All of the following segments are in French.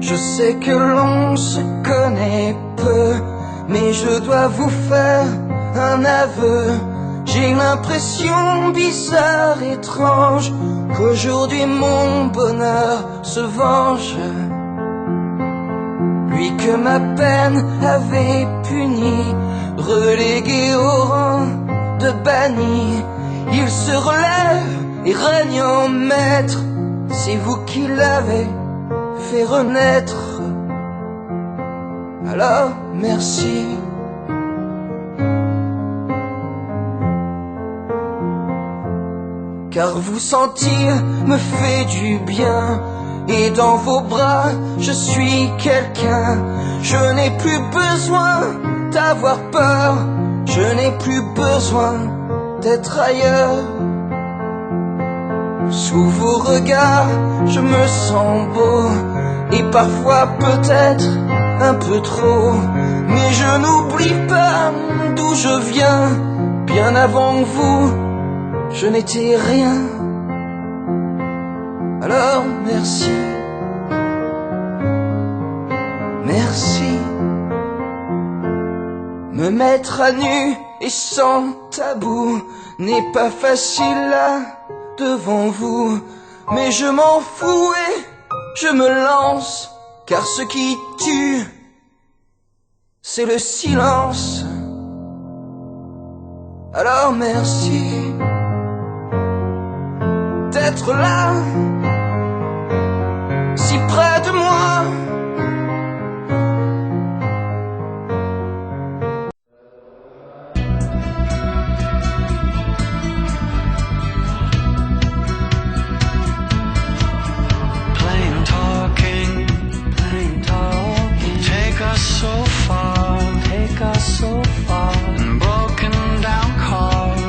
Je sais que l'on se connaît peu, mais je dois vous faire un aveu. J'ai l'impression bizarre, étrange, qu'aujourd'hui mon bonheur se venge. Lui que ma peine avait puni, relégué au rang de banni, il se relève et règne en maître. C'est vous qui l'avez fait renaître. Alors merci. Car vous sentir me fait du bien, et dans vos bras je suis quelqu'un. Je n'ai plus besoin d'avoir peur, je n'ai plus besoin d'être ailleurs. Sous vos regards je me sens beau, et parfois peut-être un peu trop. Mais je n'oublie pas d'où je viens, bien avant vous je n'étais rien. Alors merci, merci. Me mettre à nu et sans tabou n'est pas facile là devant vous, mais je m'en fous et je me lance, car ce qui tue, c'est le silence. Alors merci d'être là, si près de moi. Plain talking, take us so far, and broken down cars,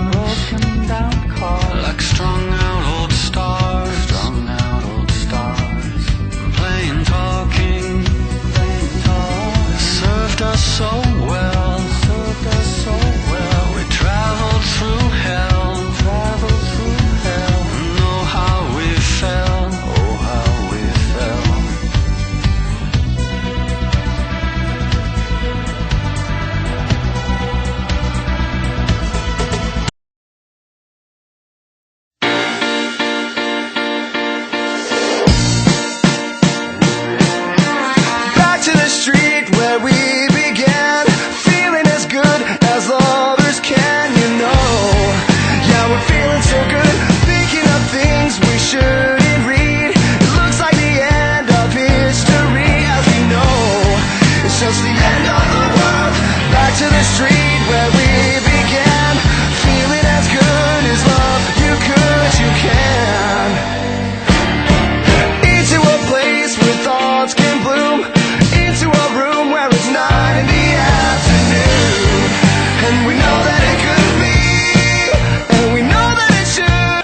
like strung out old stars, plain talking, served us so well, we traveled through hell, know how we fell, Back to the street where we began, feeling as good as lovers can, you know. Yeah, we're feeling so good, thinking of things we shouldn't read. It looks like the end of history, as we know. It's just the end of the world. Back to the street where we began, feeling as good as love you could, you can. Into a place where thoughts can bloom, into a room where it's 9 in the afternoon. And we know that it could be, and we know that it should.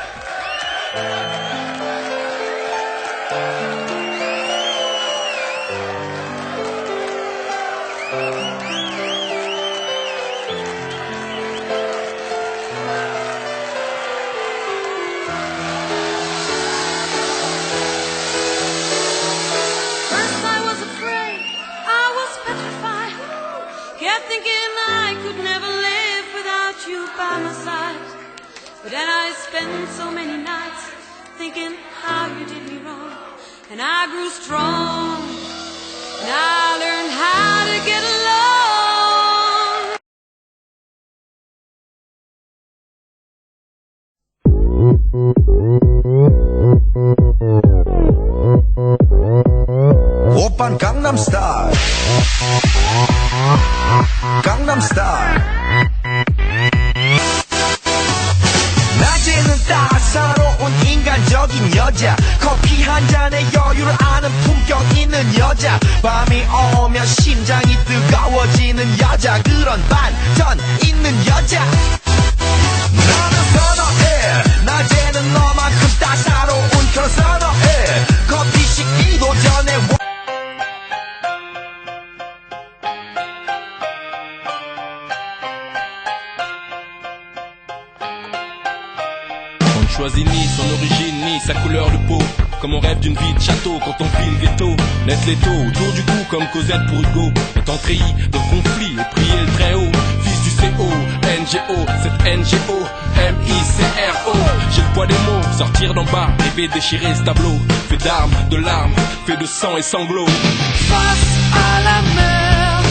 First I was afraid, I was petrified, kept thinking I could never live without you by my side. But then I spent so many nights thinking how you did me wrong, and I grew strong, and I learned how to get along. 오빤 강남스타일 강남스타일 낮에는 따사로운 인간적인 여자, 커피 한 잔에 여유를 아는 품격 있는 여자, 밤이 오면 심장이 뜨거워지는 여자, 그런 반전 있는 여자. 나는 선호해, 낮에는 너만큼 따사로운 그런 선호해. 커피 식기도 전에 On ne choisit ni son origine ni sa couleur de peau. comme on rêve d'une vie de château quand on file ghetto. Laisse les taux autour du cou comme Cosette pour Hugo. Étant treillis de conflits et prier le très haut. Fils du CO, NGO, cette NGO, MICRO. J'ai le poids des mots, sortir d'en bas, rêver déchirer ce tableau. Fait d'armes, de larmes, fait de sang et sanglots. Face à la mer,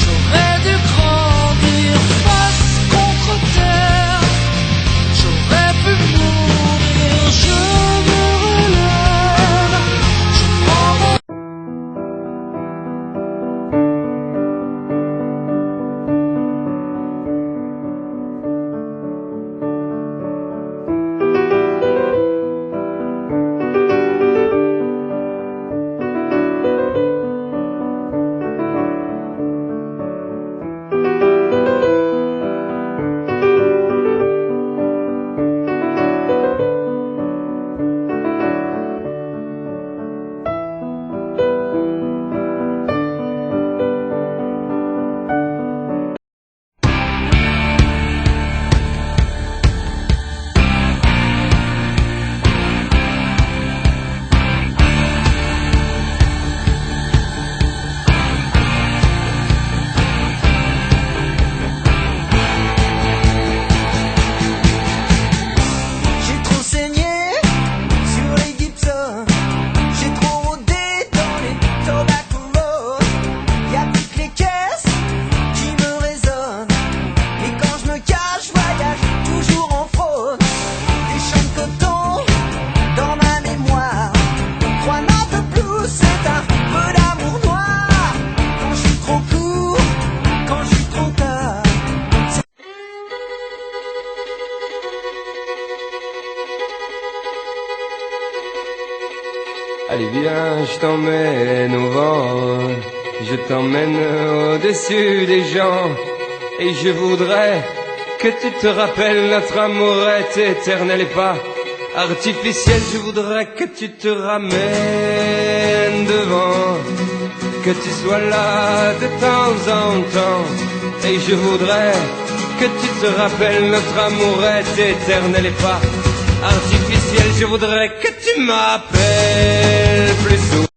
j'aurais dû grandir. Face contre terre, j'aurais pu mourir. Je me relève, je prends mon... Allez viens, je t'emmène au vent, je t'emmène au-dessus des gens, et je voudrais que tu te rappelles notre amour est éternel et pas artificiel. Je voudrais que tu te ramènes devant, que tu sois là de temps en temps, et je voudrais que tu te rappelles notre amour est éternel et pas artificiel. Je voudrais que tu m'appelles plus